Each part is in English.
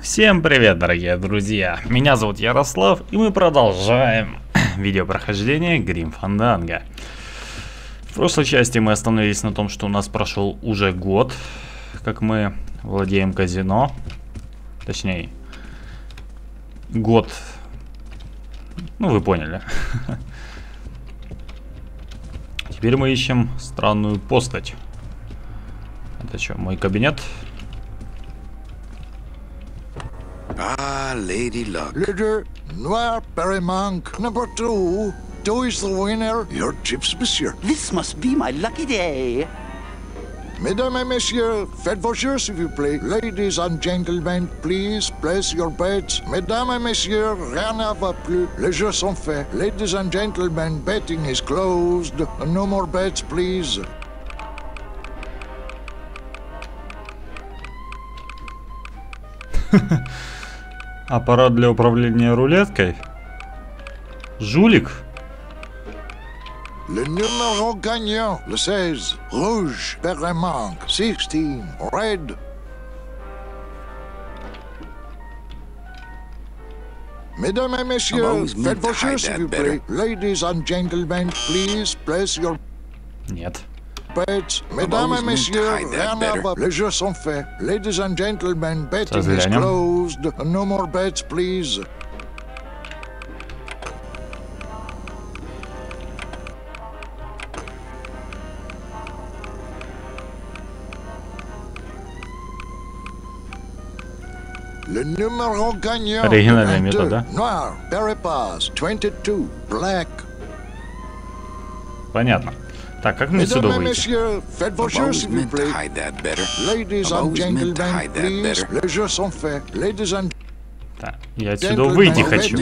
Всем привет, дорогие друзья! Меня зовут Ярослав, и мы продолжаем видео прохождение Grim Fandango. В прошлой части мы остановились на том, что у нас прошел уже год, как мы владеем казино. Точнее, год. Ну, вы поняли. Теперь мы ищем странную постать. Это что, мой кабинет? Lady Luck. Leader, Noir Monk, number 2. 2 is the winner. Your chips, monsieur. This must be my lucky day. Mesdames et messieurs, faites vos jeux s'il vous plaît. Ladies and gentlemen, please place your bets. Mesdames et messieurs, rien ne va plus. Les jeux sont faits. Ladies and gentlemen, betting is closed. No more bets, please. Аппарат для управления рулеткой? Жулик? Le numéro gagnant, le 16. Rouge, Manque. 16. Red. Mesdames et messieurs, faites vos jeux s'il vous plaît. Ladies and gentlemen, please place your Нет. bets. Mesdames et messieurs, rien à voir. Les jeux sont faits. Ladies and gentlemen, betting is closed. No more bets, please. Le numéro gagnant. Оригинальная метод, да? Noir, Pass, 22, Black. Понятно. Так, как мне отсюда выйти? Так, я отсюда выйти хочу.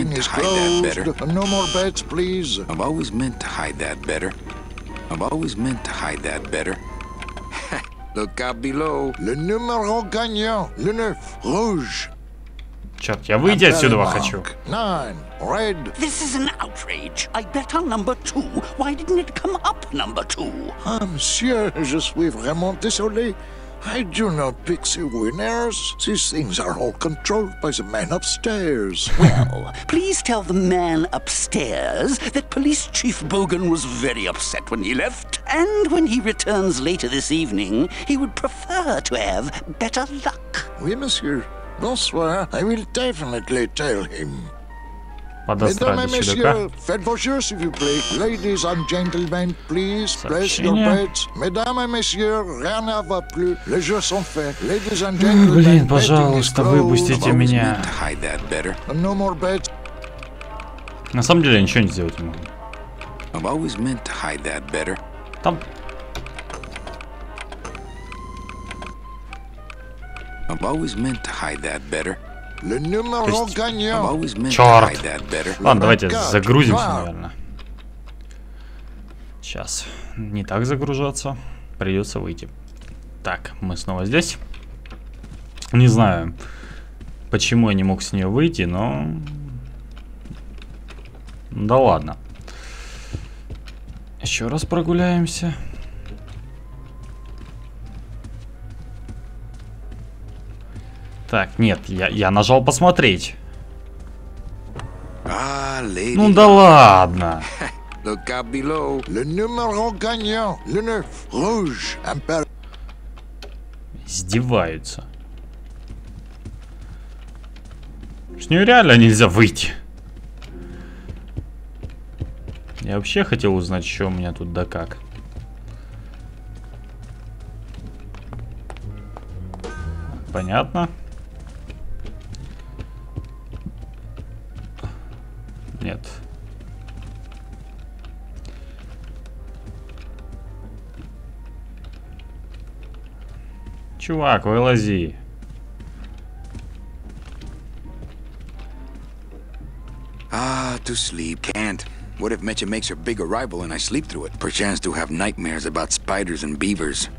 Черт, я выйти отсюда хочу. Red. This is an outrage. I bet on number 2. Why didn't it come up number 2? Ah, monsieur, je suis vraiment désolé. I do not pick the winners. These things are all controlled by the man upstairs. Well, please tell the man upstairs that Police Chief Bogan was very upset when he left, and when he returns later this evening, he would prefer to have better luck. Oui, monsieur. Bonsoir. I will definitely tell him. Mesdames et messieurs, faites vos jeux s'il vous plaît. Ladies and gentlemen, please place your bets. Mesdames et messieurs, rien ne va plus. Les jeux sont faits. Ladies and gentlemen, блин, пожалуйста, выпустите меня. No more bets. На самом деле я ничего не сделать не могу. Там... Le numéro gagnant. Черт! Ладно, давайте загрузимся, наверное. Сейчас. Не так загружаться. Придется выйти. Так, мы снова здесь. Не знаю, почему я не мог с нее выйти, но... Да ладно. Еще раз прогуляемся. Так, нет, я нажал посмотреть. Ну да ладно. Издеваются. С нее реально нельзя выйти. Я вообще хотел узнать, что у меня тут да как. Понятно. Нет. Чувак, вылази. To sleep. Can't. What if Mecha makes her big arrival and I sleep through it? Perchance to have nightmares about spiders and beavers.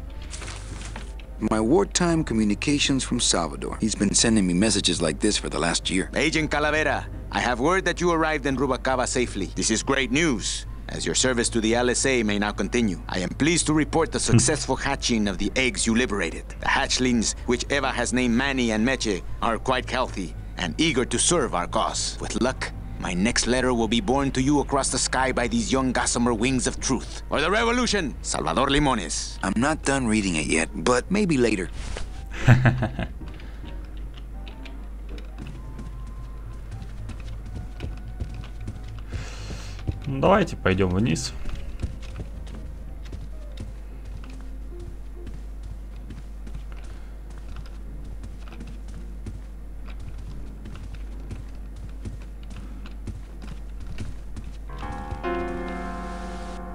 My wartime communications from Salvador. He's been sending me messages like this for the last year. Agent Calavera, I have word that you arrived in Rubalcaba safely. This is great news. As your service to the LSA may now continue, I am pleased to report the successful hatching of the eggs you liberated. The hatchlings, which Eva has named Manny and Meche, are quite healthy and eager to serve our cause. With luck, my next letter will be borne to you across the sky by these young gossamer wings of truth. For the revolution, Salvador Limones. I'm not done reading it yet, but maybe later. Давайте пойдем вниз.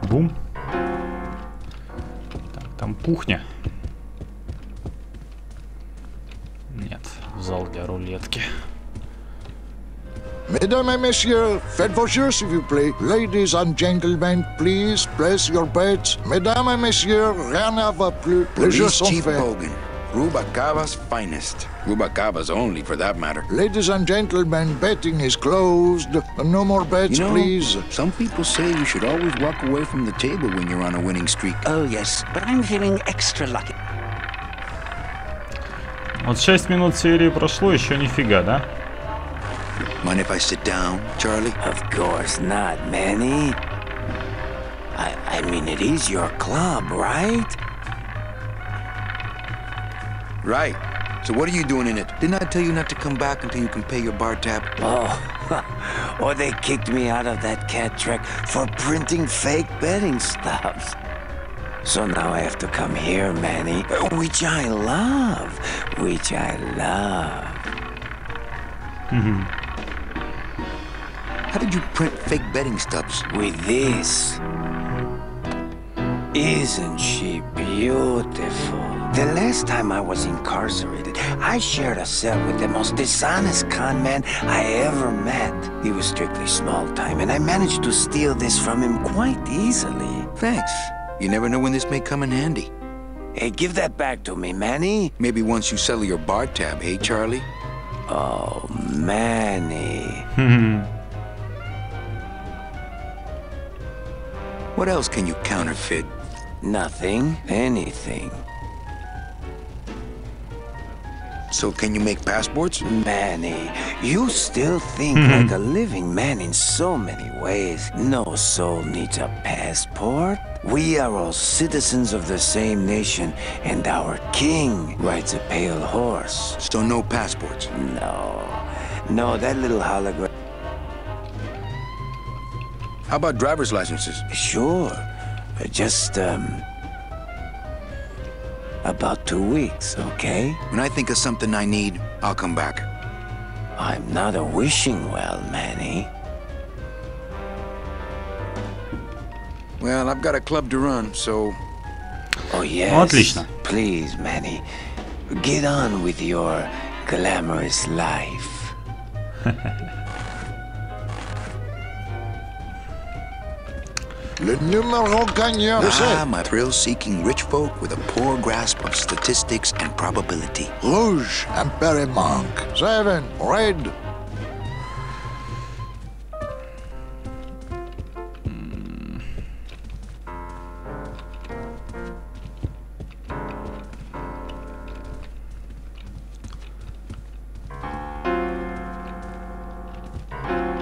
Бум. Так, там кухня. Нет, зал для рулетки. Mesdames et messieurs, faites vos jeux s'il vous plaît. Ladies and gentlemen, please place your bets. Mesdames et messieurs, rien ne va plus. Les jeux Police sont Chief faits. Bogan, Rubacava's finest. Rubacava's only, for that matter. Ladies and gentlemen, betting is closed. No more bets, You know, please. some people say you should always walk away from the table when you're on a winning streak. Oh, yes, but I'm feeling extra lucky. Вот 6 минут серии прошло, еще нифига, да? Mind if I sit down, Charlie? Of course not, Manny. I mean, it is your club, right? Right. So what are you doing in it? Didn't I tell you not to come back until you can pay your bar tab? Oh, or they kicked me out of that cat track for printing fake betting stubs. So now I have to come here, Manny, which I love, which I love. How did you print fake betting stubs? With this. Isn't she beautiful? The last time I was incarcerated, I shared a cell with the most dishonest con man I ever met. He was strictly small time, and I managed to steal this from him quite easily. Thanks. You never know when this may come in handy. Hey, give that back to me, Manny. Maybe once you settle your bar tab, hey, Charlie? Oh, Manny. What else can you counterfeit? Nothing, anything. So can you make passports? Manny, you still think like a living man in so many ways. No soul needs a passport. We are all citizens of the same nation, and our king rides a pale horse. So no passports? No, that little hologram. How about driver's licenses? Sure, just, about 2 weeks, okay? When I think of something I need, I'll come back. I'm not a wishing well, Manny. Well, I've got a club to run, so... Oh, yes. Отлично. Please, Manny, get on with your glamorous life. Le numéro gagnant, c'est my thrill-seeking rich folk with a poor grasp of statistics and probability. Rouge, Impere Monk. 7, red.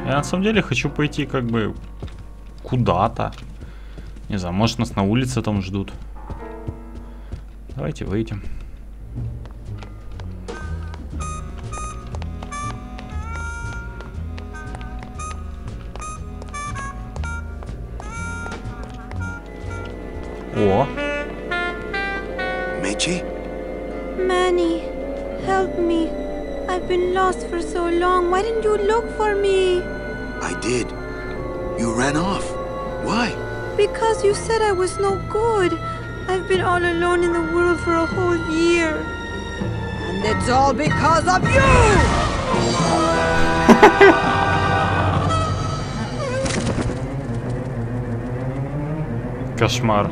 Я на самом деле хочу пойти как бы куда-то. Не знаю, может нас на улице там ждут. Давайте выйдем. О! Meche? Manny, help me. I've been lost for so long. Why didn't you look for me? I did. You ran off. Why? Because you said I was no good. I've been all alone in the world for a whole year. And it's all because of you! Кошмар.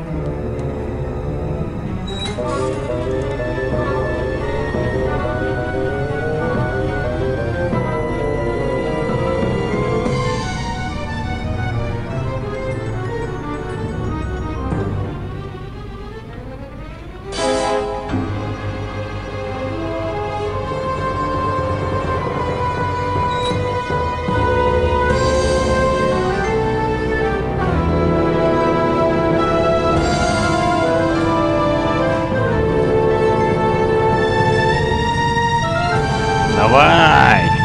Давай!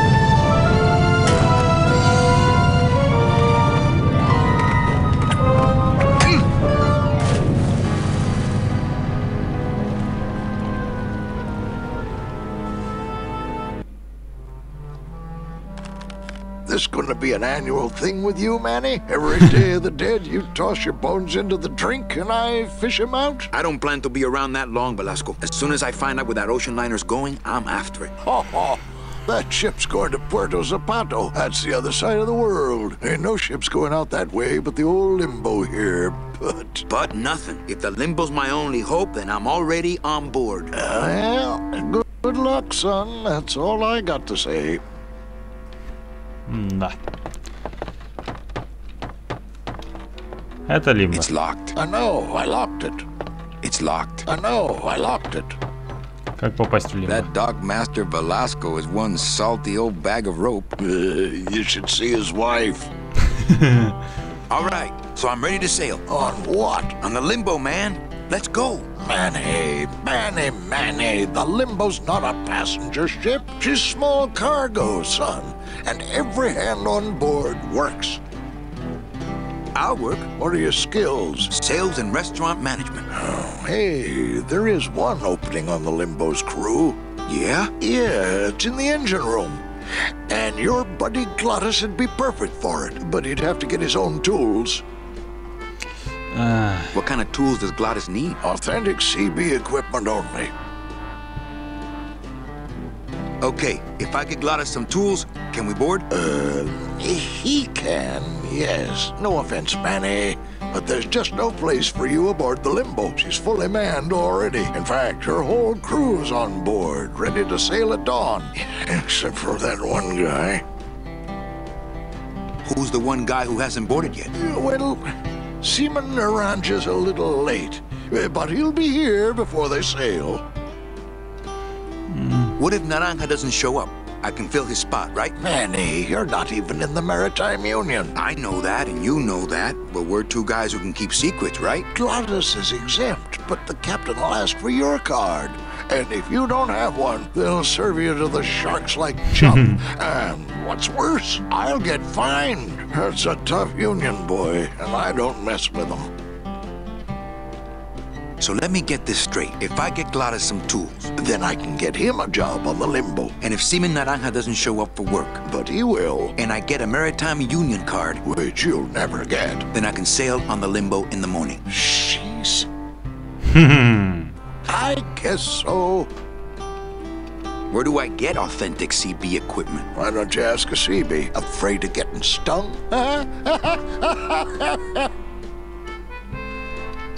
This gonna be an annual thing with you, Manny? Every Day of the Dead, you toss your bones into the drink and I fish 'em out? I don't plan to be around that long, Velasco. As soon as I find out where that ocean liner's going, I'm after it. Ho ho! That ship's going to Puerto Zapato. That's the other side of the world. Ain't no ships going out that way but the old limbo here, but... But nothing. If the limbo's my only hope, then I'm already on board. Well, good luck, son. That's all I got to say. Да. Это лимбо. It's locked. I know, I locked it. It's locked. I know, I locked it. Как попасть в лимбо? That dog master Velasco is one salty old bag of rope. You should see his wife. All right, so I'm ready to sail. On what? On the limbo, man. Let's go. Manny, the limbo's not a passenger ship. She's small cargo, son. And every hand on board works. I'll work. What are your skills? Sales and restaurant management. Oh, hey, there is one opening on the limbo's crew. Yeah? Yeah, it's in the engine room. And your buddy Glottis would be perfect for it, but he'd have to get his own tools. What kind of tools does Glottis need? Authentic CB equipment only. Okay, if I get Glottis some tools, can we board? He can, yes. No offense, Manny, but there's just no place for you aboard the limbo. She's fully manned already. In fact, her whole crew's on board, ready to sail at dawn. Except for that one guy. Who's the one guy who hasn't boarded yet? Well, Seaman Naranja's a little late, but he'll be here before they sail. What if Naranja doesn't show up? I can fill his spot, right? Manny, you're not even in the Maritime Union. I know that, and you know that, but we're two guys who can keep secrets, right? Glottis is exempt, but the captain will ask for your card. And if you don't have one, they'll serve you to the sharks like chum. And what's worse, I'll get fined. It's a tough union, boy, and I don't mess with them. So let me get this straight. If I get Glottis some tools, Then I can get him a job on the limbo. and if Seaman Naranja doesn't show up for work, But he will, and I get a Maritime Union card, which you'll never get. then I can sail on the limbo in the morning. Jeez. I guess so. Where do I get authentic CB equipment? Why don't you ask a CB? Afraid of getting stung?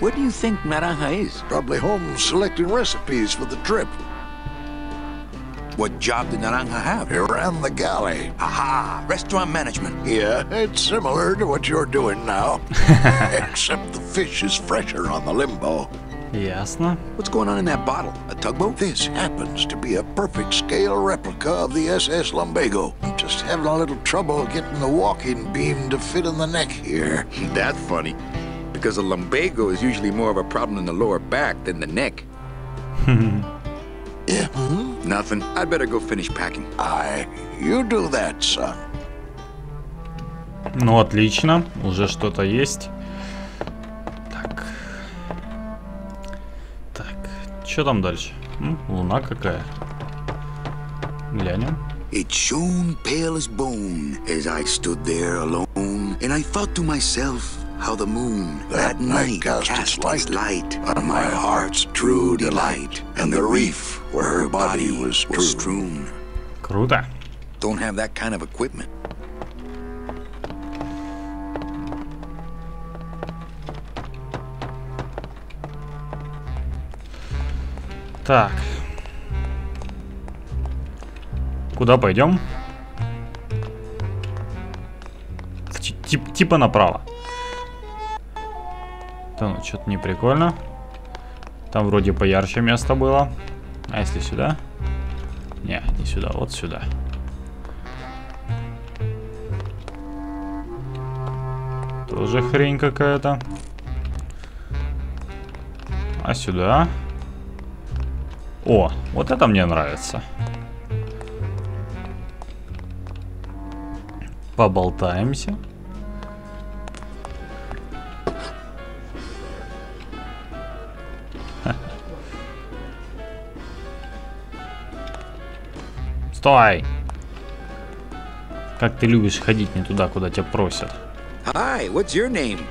Where do you think Naranja is? Probably home selecting recipes for the trip. What job did Naranja have? He ran the galley. Aha! Restaurant management. Yeah, it's similar to what you're doing now. Except the fish is fresher on the limbo. Ясно. What's going on in that bottle? A tugboat? This happens to be a perfect scale replica of the SS Lumbago. I'm just having a little trouble getting the walking beam to fit in the neck here. That's funny. Because a lumbago is usually more of a problem in the lower back than the neck. Yeah, Nothing. I'd better go finish packing. You do that, son. Ну, отлично. Уже что-то есть. Так. Так. Что там дальше? Луна какая? Глянем. It shone pale as bone as I stood there alone, and I thought to myself how the moon that night cast its light on my heart's true delight, and the reef where her body was strewn. Круто. Don't have that kind of equipment. Так. Куда пойдем? Типа направо. Да ну, что-то не прикольно. Там вроде поярче место было. А если сюда? Не, не сюда, вот сюда. Тоже хрень какая-то. А сюда? О, вот это мне нравится. Поболтаемся. Стой! Как ты любишь ходить не туда, куда тебя просят. Hi, what's your name?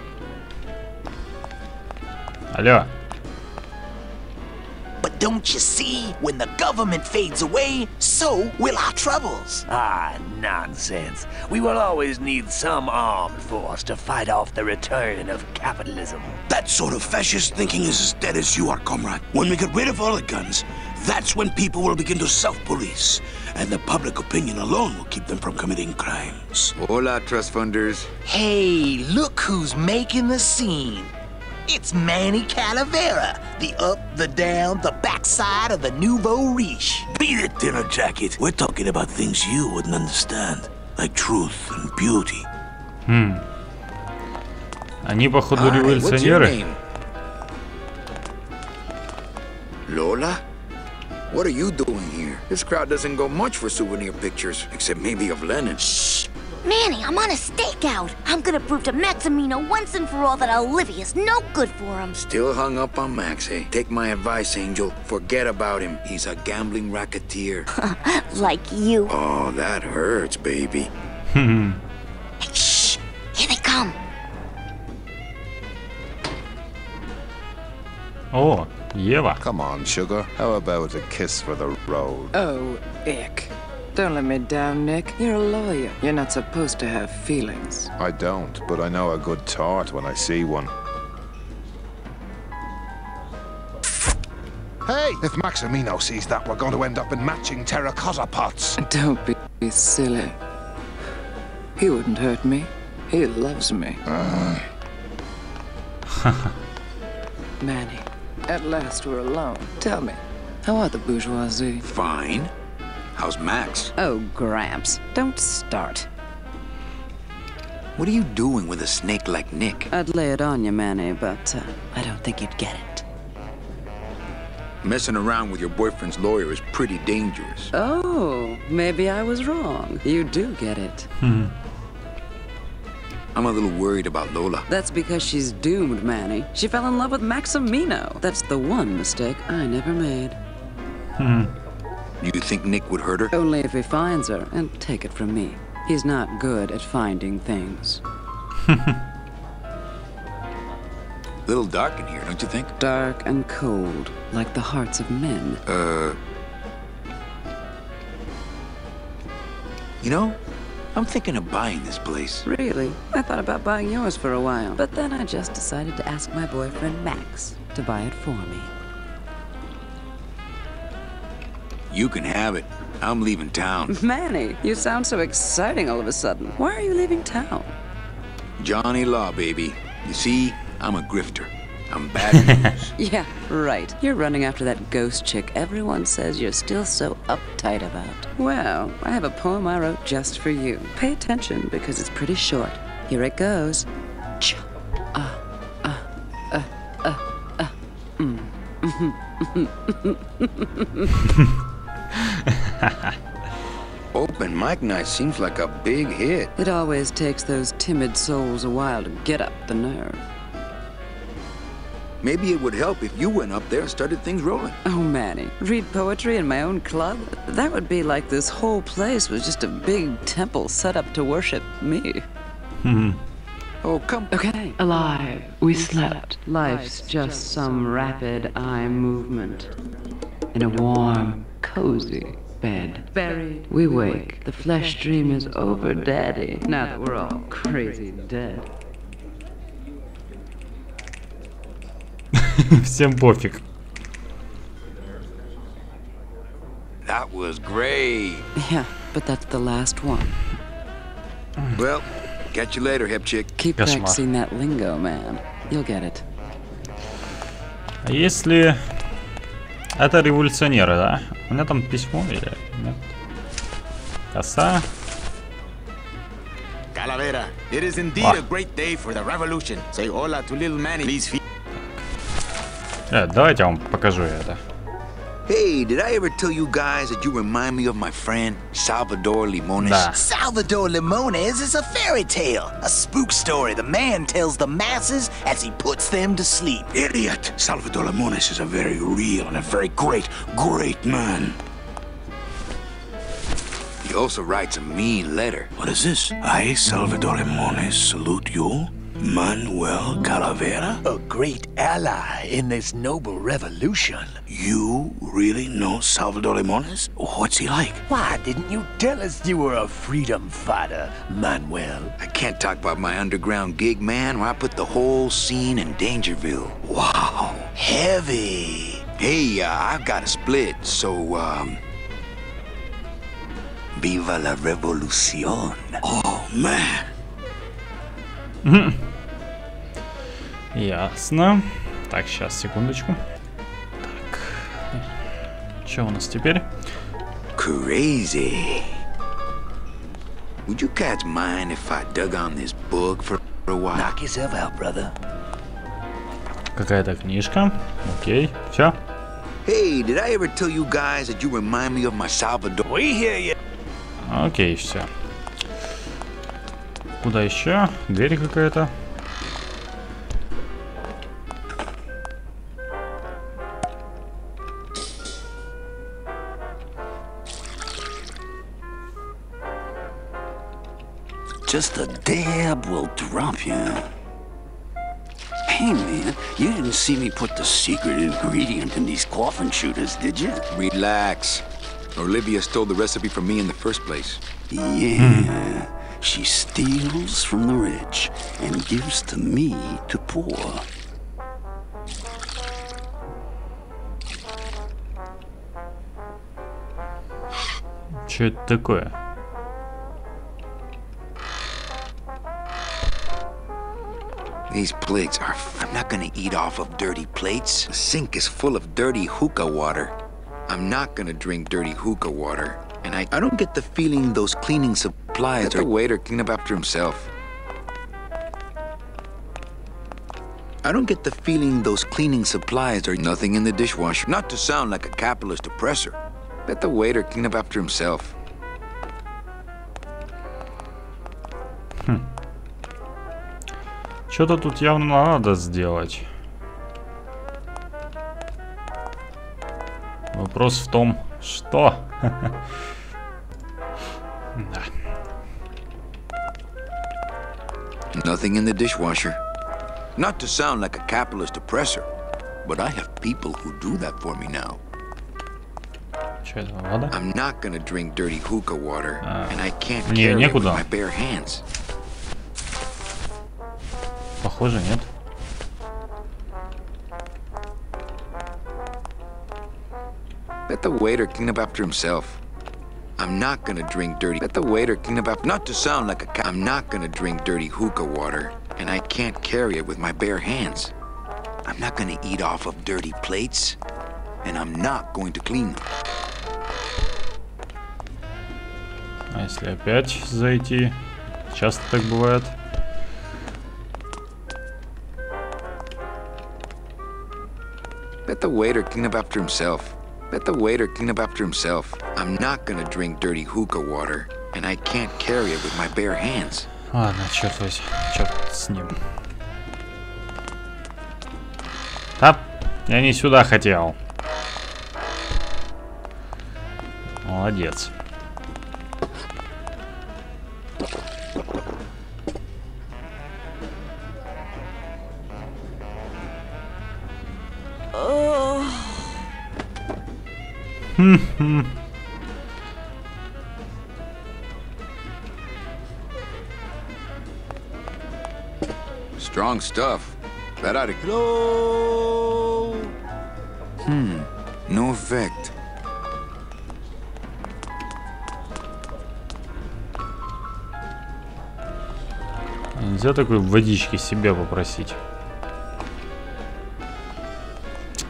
Алло. But don't you see, when the government fades away, so will our troubles. Ah, nonsense. We will always need some armed force to fight off the return of capitalism. That sort of fascist thinking is as dead as you are, comrade. When we get rid of all the guns, that's when people will begin to self-police. And the public opinion alone will keep them from committing crimes. Hola, trust funders. Hey, look who's making the scene. It's Manny Calavera, the up, the down, the backside of the nouveau riche. Beat it, dinner jacket. We're talking about things you wouldn't understand, like truth and beauty. Они, походу, Hi, what's your революционеры. name? Lola? What are you doing here? This crowd doesn't go much for souvenir pictures, except maybe of Lenin. Shh! Manny, I'm on a stakeout. I'm gonna prove to Maximino once and for all that Olivia's no good for him. Still hung up on Max, eh? Take my advice, Angel. Forget about him. He's a gambling racketeer. Like you. Oh, that hurts, baby. Hey, shh! Here they come. О, Ева. Come on, sugar. How about a kiss for the road? Oh, ick. Don't let me down, Nick. You're a lawyer. You're not supposed to have feelings. I don't, but I know a good tart when I see one. Hey! If Maximino sees that, we're going to end up in matching terracotta pots. Don't be silly. He wouldn't hurt me. He loves me. Manny, at last we're alone. Tell me, how are the bourgeoisie? Fine. How's Max? Oh, Gramps, don't start. What are you doing with a snake like Nick? I'd lay it on you, Manny, but I don't think you'd get it. Messing around with your boyfriend's lawyer is pretty dangerous. Oh, maybe I was wrong. You do get it. I'm a little worried about Lola. That's because she's doomed, Manny. She fell in love with Maximino. That's the one mistake I never made. You think Nick would hurt her? Only if he finds her, and take it from me. He's not good at finding things. Little dark in here, don't you think? Dark and cold, like the hearts of men. You know, I'm thinking of buying this place. Really? I thought about buying yours for a while, but then I just decided to ask my boyfriend Max to buy it for me. You can have it. I'm leaving town. Manny, you sound so exciting all of a sudden. Why are you leaving town? Johnny Law, baby. You see, I'm a grifter. I'm bad news. Yeah, right. You're running after that ghost chick everyone says you're still so uptight about. Well, I have a poem I wrote just for you. Pay attention because it's pretty short. Here it goes. Open mic night seems like a big hit. It always takes those timid souls a while to get up the nerve. Maybe it would help if you went up there and started things rolling. Oh, Manny, read poetry in my own club? That would be like this whole place was just a big temple set up to worship me. Oh, come. Okay. Alive, we slept. Life's just some rapid eye movement. In a warm, cozy bed. Buried, we wake. The flesh dream is over, Daddy. Now that we're all crazy dead. Всем пофиг. That was great. Yeah, but that's the last one. Well, catch you later, hip chick. Keep practicing that lingo, man. You'll get it. А если это революционеры, да? У меня там письмо или нет? Коса. Calavera, it is indeed a great day for the revolution. Say hola to little Manny, please. Давайте я вам покажу это. Hey, did I ever tell you guys that you remind me of my friend Salvador Limones? Да. Salvador Limones is a fairy tale, a spook story the man tells the masses as he puts them to sleep. Idiot! Salvador Limones is a very real and a very great man. He also writes a mean letter. What is this? I, Salvador Limones, salute you, Manuel Calavera. A great ally in this noble revolution. You really know Salvador Limones? What's he like? Why didn't you tell us you were a freedom fighter, Manuel? I can't talk about my underground gig, man, where I put the whole scene in Dangerville. Wow. Heavy. Hey, I've got a split, so, Viva la revolución. Oh, man. Ясно. Так, сейчас, секундочку. Так. Что у нас теперь? Crazy. Would you cats mind if I dug on this book for a while? Knock yourself out, brother. Какая-то книжка. Окей, все. Hey, did I ever tell you guys that you remind me of my Salvador? We hear you. Окей, все. Куда еще? Дверь какая-то. Just a dab will drop you. Hey, man, you didn't see me put the secret ingredient in these coffin shooters, did you? Relax. Olivia stole the recipe from me in the first place. Yeah. She steals from the rich and gives to me to poor. Что это такое? These plates are... I'm not gonna eat off of dirty plates. The sink is full of dirty hookah water. I'm not gonna drink dirty hookah water. And I don't get the feeling those cleaning supplies are... Let the waiter clean up after himself. I don't get the feeling those cleaning supplies are nothing in the dishwasher. Not to sound like a capitalist oppressor. Let the waiter clean up after himself. Что-то тут явно надо сделать. Вопрос в том, что... Да. Nothing in the dishwasher. Not to sound like a capitalist oppressor, but I have people who do that for me now. Что это, вода? I'm not gonna drink dirty hookah water, and I can't Не, carry it with некуда. my bare hands. Похоже, нет. Let the waiter clean up after himself. I'm not gonna drink dirty... Let the waiter clean up after... Not to sound like a... I'm not gonna drink dirty hookah water, and I can't carry it with my bare hands. I'm not gonna eat off of dirty plates, and I'm not going to clean them. А если опять зайти? Часто так бывает. Let the waiter clean up after himself. Let the waiter clean up after himself. I'm not gonna drink dirty hookah water, and I can't carry it with my bare hands. Ладно, черт возьми, черт с ним. Да, я не сюда хотел. Молодец. Strong stuff. That ought to... Hello? No effect. Нельзя такой водички себе попросить.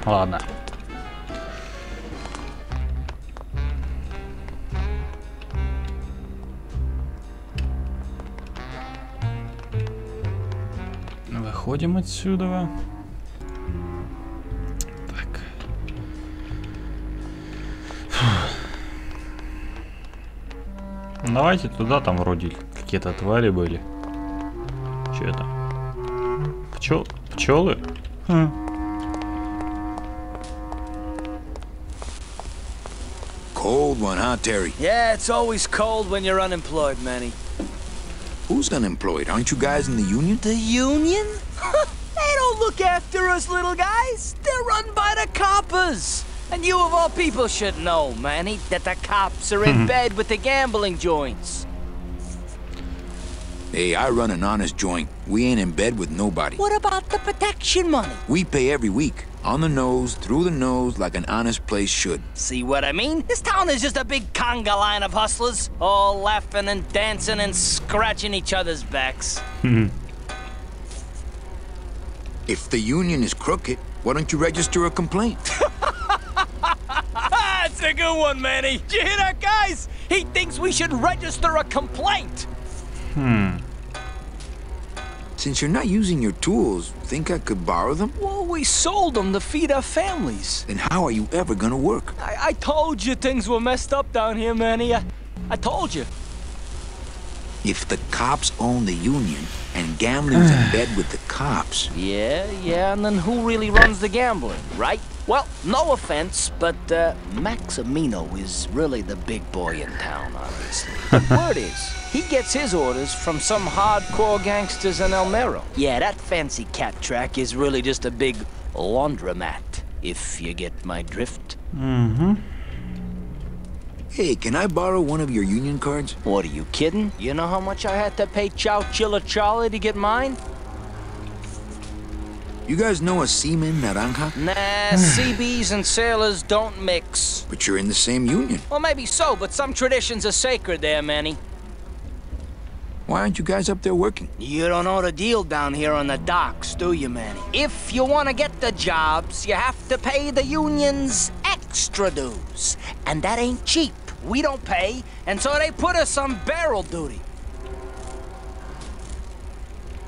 Ладно. Выходим отсюда. Так. Давайте туда, там вроде какие-то твари были. Что это? Пчелы? Cold one, huh, Terry? Yeah, it's always cold when you're unemployed, Manny. Who's unemployed? Aren't you guys in the union? The union? They don't look after us little guys. They're run by the coppers. And you of all people should know, Manny, that the cops are in bed with the gambling joints. Hey, I run an honest joint. We ain't in bed with nobody. What about the protection money? We pay every week. On the nose, through the nose, like an honest place should. See what I mean? This town is just a big conga line of hustlers, all laughing and dancing and scratching each other's backs. If the union is crooked, why don't you register a complaint? That's a good one, Manny. Did you hear that, guys? He thinks we should register a complaint. Since you're not using your tools, think I could borrow them? Well, we sold them to feed our families. Then how are you ever gonna work? I told you things were messed up down here, Manny. I told you. If the cops own the union and gambling's in bed with the cops... Yeah, and then who really runs the gambling, right? Well, no offense, but Maximino is really the big boy in town, obviously. The word is, he gets his orders from some hardcore gangsters in El Mero. Yeah, that fancy cat track is really just a big laundromat, if you get my drift. Hey, can I borrow one of your union cards? What, are you kidding? You know how much I had to pay Chow Chilla Charlie to get mine? You guys know a seaman, Naranja? Nah, CBs and sailors don't mix. But you're in the same union. Well, maybe so, but some traditions are sacred there, Manny. Why aren't you guys up there working? You don't know the deal down here on the docks, do you, Manny? If you want to get the jobs, you have to pay the unions extra dues. And that ain't cheap. We don't pay, and so they put us on barrel duty.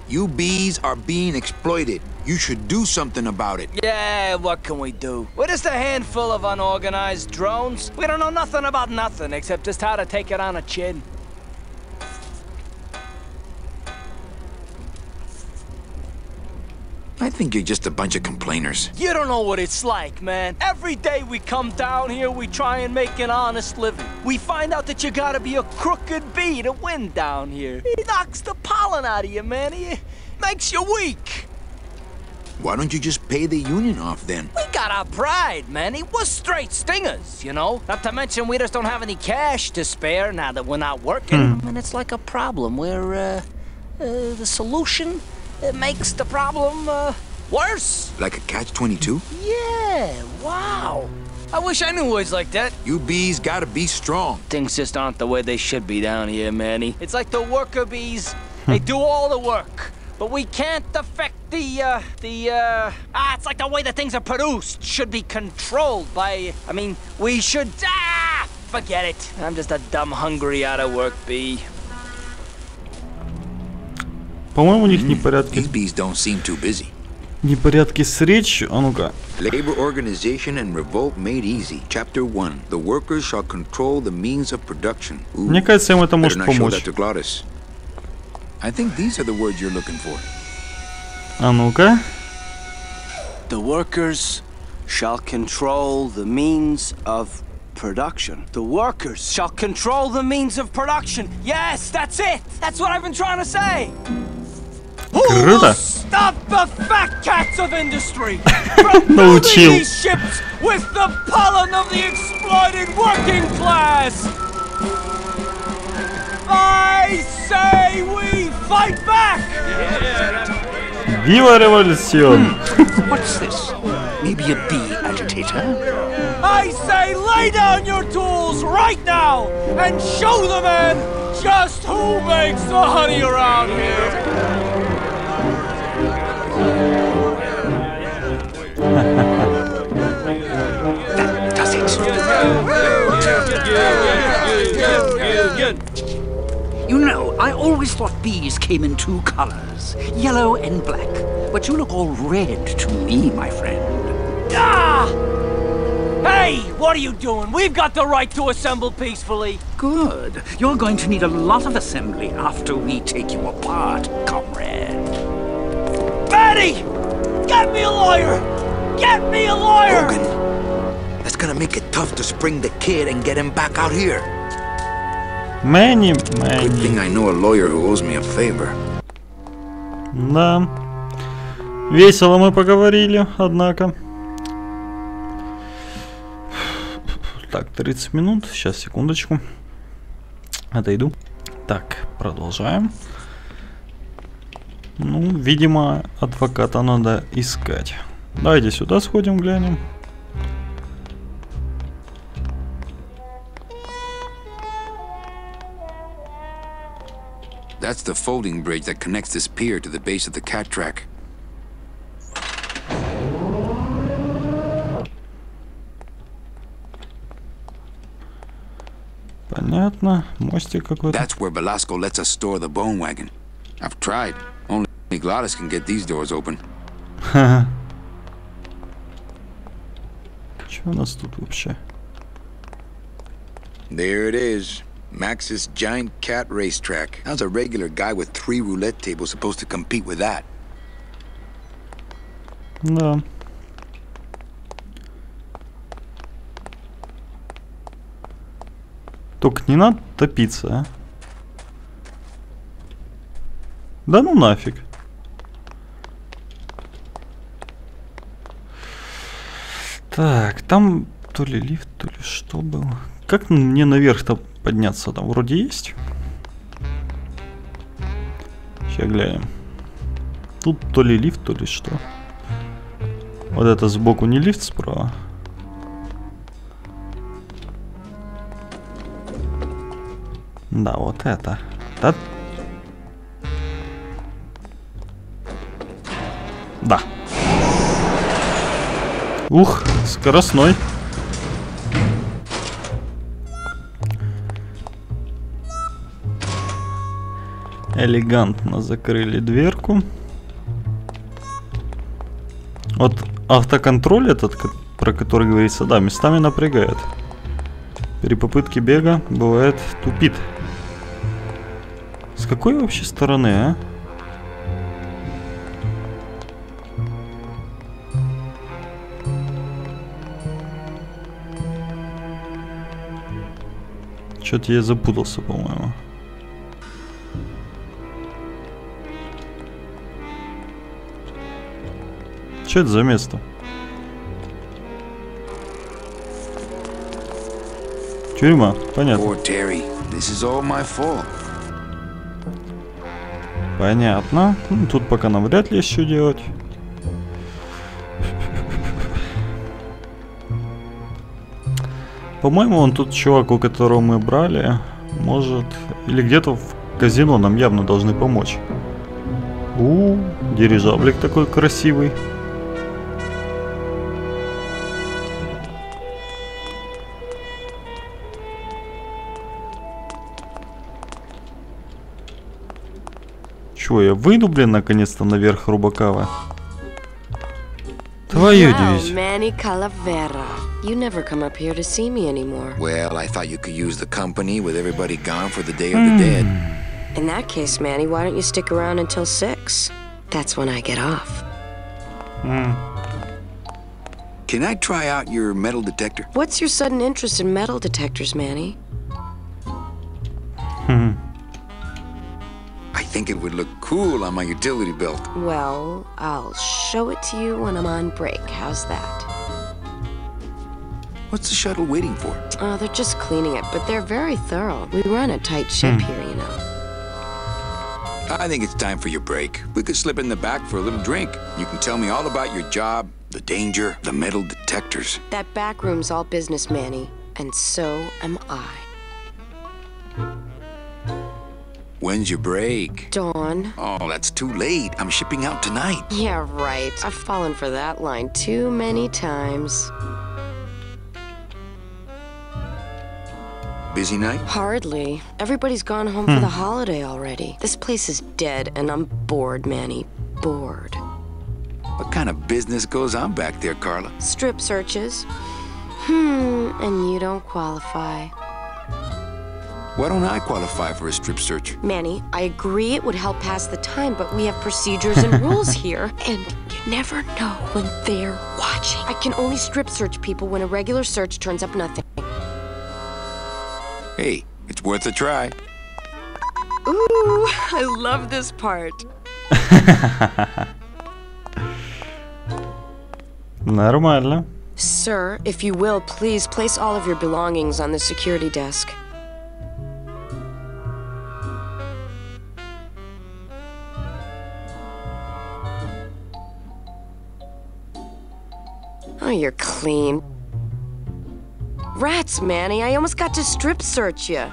You bees are being exploited. You should do something about it. Yeah, what can we do? We're just a handful of unorganized drones. We don't know nothing about nothing except just how to take it on a chin. I think you're just a bunch of complainers. You don't know what it's like, man. Every day we come down here, we try and make an honest living. We find out that you gotta be a crooked bee to win down here. He knocks the pollen out of you, man. He makes you weak. Why don't you just pay the union off then? We got our pride, man. We're straight stingers, you know? Not to mention we just don't have any cash to spare now that we're not working. And it's like a problem where, the solution... It makes the problem, worse. Like a catch-22? Yeah, wow. I wish I knew words like that. You bees gotta be strong. Things just aren't the way they should be down here, Manny. It's like the worker bees. They do all the work. But we can't affect it's like the way that things are produced should be controlled by, we should, forget it. I'm just a dumb, hungry, out-of-work bee. По-моему, у них непорядки. These bees don't seem too busy. Непорядки с речью. А ну-ка. Labor organization and revolt made easy. Chapter 1. The workers shall control the means of production. Ooh, мне кажется, им это может помочь. I think these are the words you're looking for. А ну-ка. The workers shall control the means of production. The workers shall control the means of production. Yes, that's it. That's what I've been trying to say. Who will stop the fat cats of industry from building these ships with the pollen of the exploited working class? I say we fight back. Viva Revolution! What's this? Maybe a bee agitator? I say lay down your tools right now and show the man just who makes the honey around here. That does it. You know, I always thought bees came in two colors, yellow and black. But you look all red to me, my friend. Ah! Hey, what are you doing? We've got the right to assemble peacefully. Good. You're going to need a lot of assembly after we take you apart, comrade. Manny! Get me a lawyer! Get me a lawyer! Bogan, that's gonna make it tough to spring the kid and get him back out here. Good thing I know a lawyer who owes me a favor. Да. Весело мы поговорили, однако. Так, 30 минут. Сейчас, секундочку. Отойду. Так, продолжаем. Ну, видимо, адвоката надо искать. Давайте сюда сходим, глянем. That's the folding bridge that connects this pier to the base of the cat track. Понятно. Мостик какой-то. That's where Velasco lets us store the bone wagon. I've tried. Only Gladys can get these doors open. Ха-ха. Что у нас тут вообще? There it is. Max's giant cat racetrack. How's a regular guy with 3 roulette tables supposed to compete with that? Да. Только не надо топиться, а? Да ну нафиг. Так, там то ли лифт, то ли что было. Как мне наверх-то подняться? Там вроде есть. Сейчас глянем. Тут то ли лифт, то ли что. Вот это сбоку не лифт, справа. Да, вот это. Да. Да. Ух, скоростной. Элегантно закрыли дверку. Вот автоконтроль этот, про который говорится, да, местами напрягает. При попытке бега бывает тупит. С какой вообще стороны, а? Что-то я запутался, по-моему. Что это за место? Тюрьма, понятно. Понятно. Ну, тут пока нам вряд ли есть что делать. По-моему, он тут чувак, у которого мы брали, может... Или где-то в казино нам явно должны помочь. Дирижаблик такой красивый. Чё, я выйду, блин, наконец-то наверх Рубакава? Твою дивизию. You never come up here to see me anymore. Well, I thought you could use the company with everybody gone for the Day of the Dead. In that case, Manny, why don't you stick around until 6? That's when I get off. Can I try out your metal detector? What's your sudden interest in metal detectors, Manny? I think it would look cool on my utility belt. Well, I'll show it to you when I'm on break. How's that? What's the shuttle waiting for? They're just cleaning it, but they're very thorough. We run a tight ship here, you know. I think it's time for your break. We could slip in the back for a little drink. You can tell me all about your job, the danger, the metal detectors. That back room's all business, Manny, and so am I. When's your break? Dawn. Oh, that's too late. I'm shipping out tonight. Yeah, right. I've fallen for that line too many times. Busy night? Hardly. Everybody's gone home for the holiday already. This place is dead, and I'm bored, Manny. Bored. What kind of business goes on back there, Carla? Strip searches. And you don't qualify. Why don't I qualify for a strip search? Manny, I agree it would help pass the time, but we have procedures and rules here. And you never know when they're watching. I can only strip search people when a regular search turns up nothing. Hey, it's worth a try. Ooh, I love this part. Нормально. Sir, if you will, please place all of your belongings on the security desk. Oh, you're clean. Rats, Manny, I almost got to strip search you.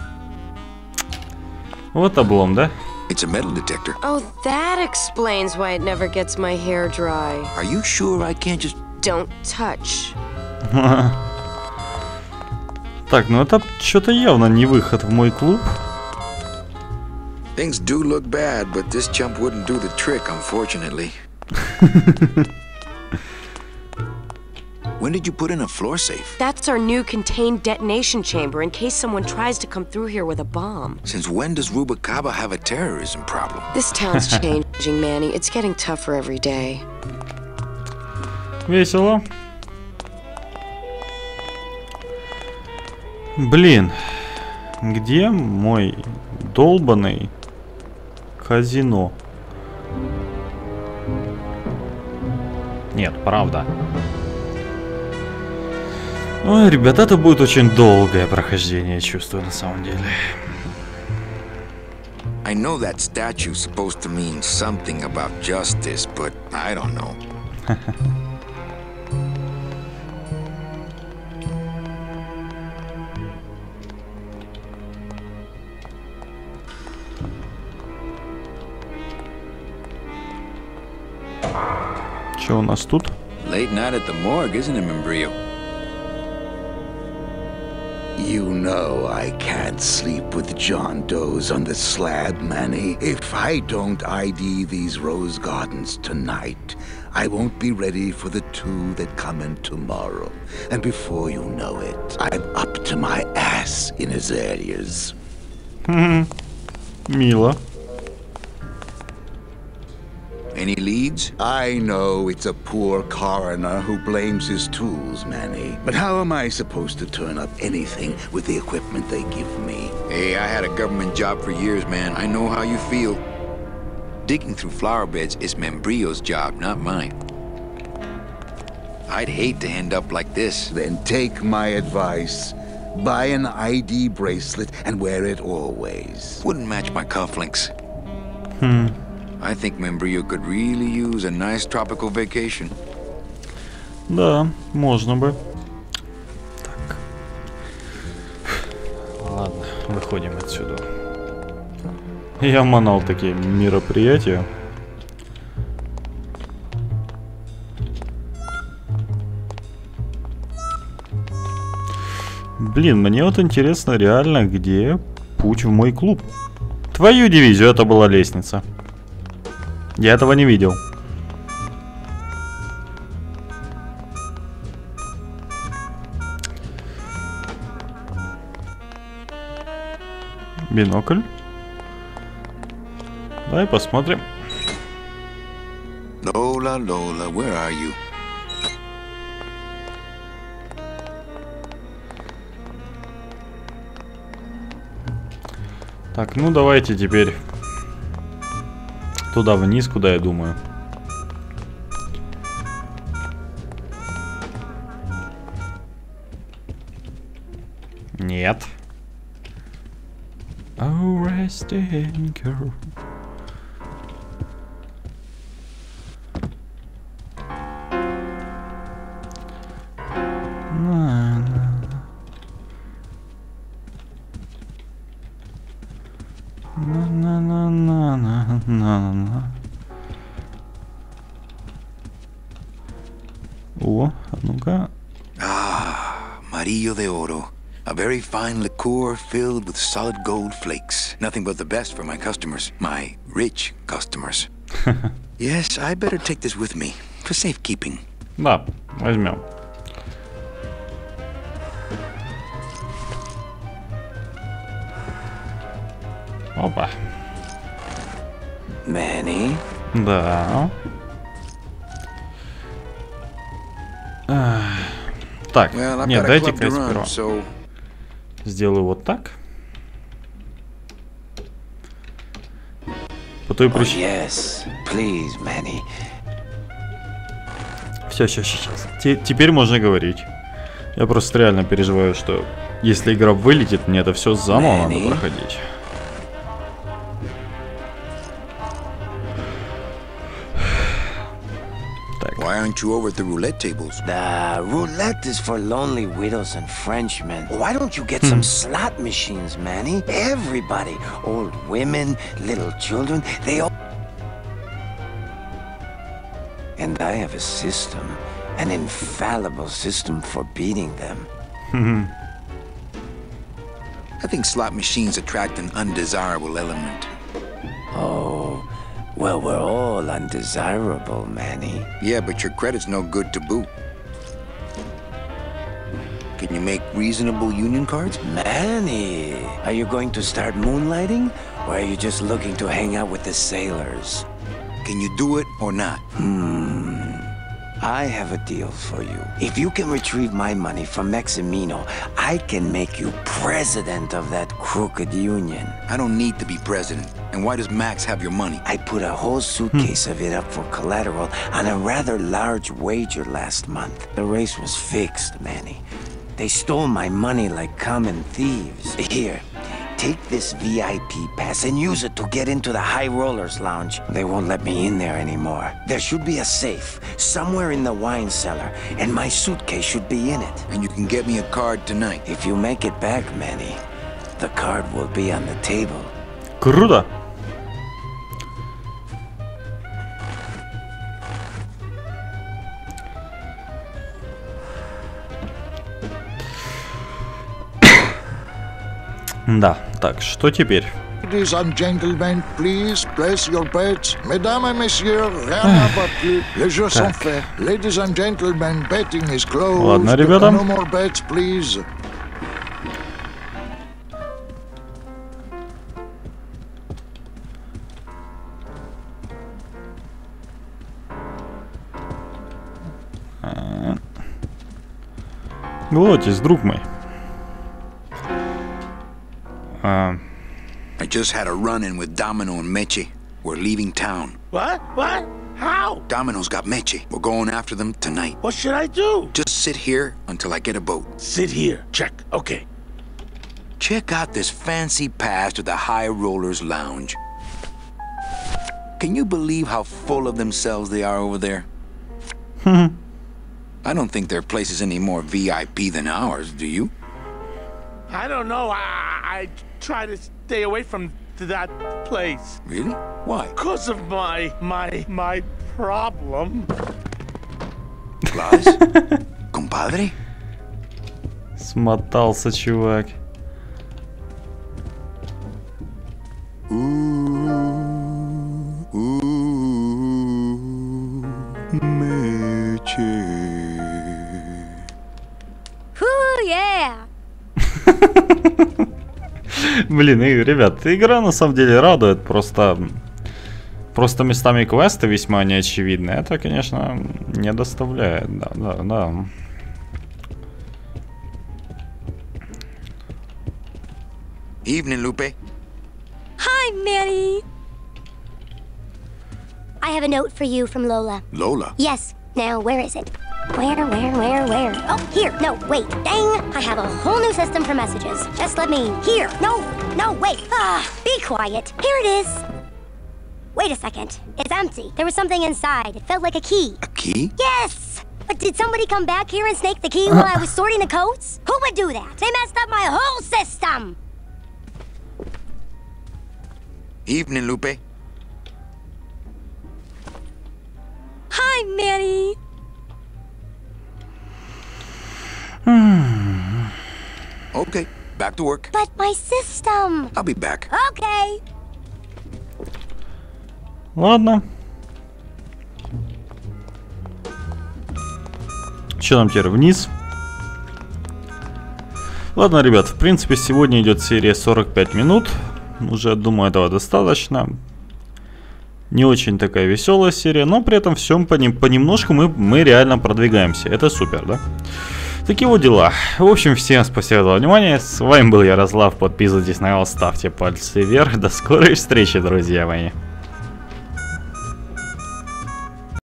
Вот облом, да? It's a metal detector. Oh, that explains why it never gets my hair dry. Are you sure I can't just... Don't touch. Так, ну это что-то явно не выход в мой клуб. Things do look bad, but this chump wouldn't do the trick, unfortunately. When did you put in a floor safe? That's our new contained detonation chamber in case someone tries to come through here with a bomb. Since when does Rubacaba have a terrorism problem? This town's changing, Manny. It's getting tougher every day. Весело. Блин, где мой долбаный казино? Нет, правда. Ой, ребята, это будет очень долгое прохождение, я чувствую, на самом деле. I know that statue's supposed to mean something about justice, but I don't know. Что у нас тут? Late night at the morgue, isn't it, Membrillo? You know I can't sleep with John Doe's on the slab, Manny. If I don't ID these rose gardens tonight, I won't be ready for the two that come in tomorrow. And before you know it, I'm up to my ass in azaleas. Мило. Any leads? I know it's a poor coroner who blames his tools, Manny. But how am I supposed to turn up anything with the equipment they give me? Hey, I had a government job for years, man. I know how you feel. Digging through flower beds is Membrillo's job, not mine. I'd hate to end up like this. Then take my advice. Buy an ID bracelet and wear it always. Wouldn't match my cufflinks. I think Membrillo could really use a nice tropical vacation. Да, можно бы. Так. Ладно, выходим отсюда. Я манал такие мероприятия. Блин, мне вот интересно реально, где путь в мой клуб. Твою дивизию, это была лестница. Я этого не видел. Бинокль. Давай посмотрим. Lola, Lola, where are you? Так, ну давайте теперь туда вниз, куда я думаю. Нет. Oh, resting girl. О, а ну-ка. Amarillo de Oro. A very fine liqueur filled with solid gold flakes. Nothing but the best for my customers. My rich customers. Yes, I better take this with me. For safekeeping. Да, возьмем. Опа. Manny? Да. Так, нет, дайте-ка сперва сделаю вот так. По той причине. Все, сейчас. Теперь можно говорить. Я просто реально переживаю, что если игра вылетит, мне это все заново надо проходить. Why aren't you over at the roulette tables? The roulette is for lonely widows and Frenchmen. Why don't you get some slot machines, Manny? Everybody, old women, little children, they all... And I have a system, an infallible system for beating them. I think slot machines attract an undesirable element. Oh, well, we're all undesirable, Manny. Yeah, but your credit's no good to boot. Can you make reasonable union cards? Manny, are you going to start moonlighting? Or are you just looking to hang out with the sailors? Can you do it or not? I have a deal for you. If you can retrieve my money from Maximino, I can make you president of that crooked union. I don't need to be president. And why does Max have your money? I put a whole suitcase of it up for collateral on a rather large wager last month. The race was fixed, Manny. They stole my money like common thieves. Here, take this VIP pass and use it to get into the High Rollers Lounge. They won't let me in there anymore. There should be a safe somewhere in the wine cellar, and my suitcase should be in it. And you can get me a card tonight. If you make it back, Manny, the card will be on the table. Круто. Да, так, что теперь? Ladies and gentlemen, please place your bets. Mesdames et messieurs, rien ne va plus. Les jeux sont faits. Ladies and gentlemen, betting is closed. Ладно, ребята. No more bets, please. Глотис, друг мой. I just had a run-in with Domino and Meche. We're leaving town. What? What? How? Domino's got Meche. We're going after them tonight. What should I do? Just sit here until I get a boat. Sit here. Check. Okay. Check out this fancy pass to the High Rollers Lounge. Can you believe how full of themselves they are over there? I don't think their place is any more VIP than ours, do you? I don't know. I try to stay away from that place. Really? Why? Because of my problem. Claus? Compadre? Смотался, чувак. Блин, ребят, игра на самом деле радует, просто местами квесты весьма неочевидны. Это, конечно, не доставляет, да. Evening, Lupe. Hi, Manny. I have a note for you from Lola. Lola? Yes. Now, where is it? Where? Oh, here. No, wait. Dang, I have a whole new system for messages. Just let me... Here. No, wait. Be quiet. Here it is. Wait a second. It's empty. There was something inside. It felt like a key. A key? Yes! But did somebody come back here and snake the key while I was sorting the coats? Who would do that? They messed up my whole system! Evening, Lupe. Hi, Manny. Okay, back to work. But my system. I'll be back. Okay. Ладно. Что нам теперь? Вниз? Ладно, ребят, в принципе, сегодня идет серия 45 минут. Уже, думаю, этого достаточно. Не очень такая веселая серия, но при этом всем понемножку мы реально продвигаемся. Это супер, да? Такие вот дела. В общем, всем спасибо за внимание. С вами был Ярослав. Подписывайтесь на канал, ставьте пальцы вверх. До скорой встречи, друзья мои.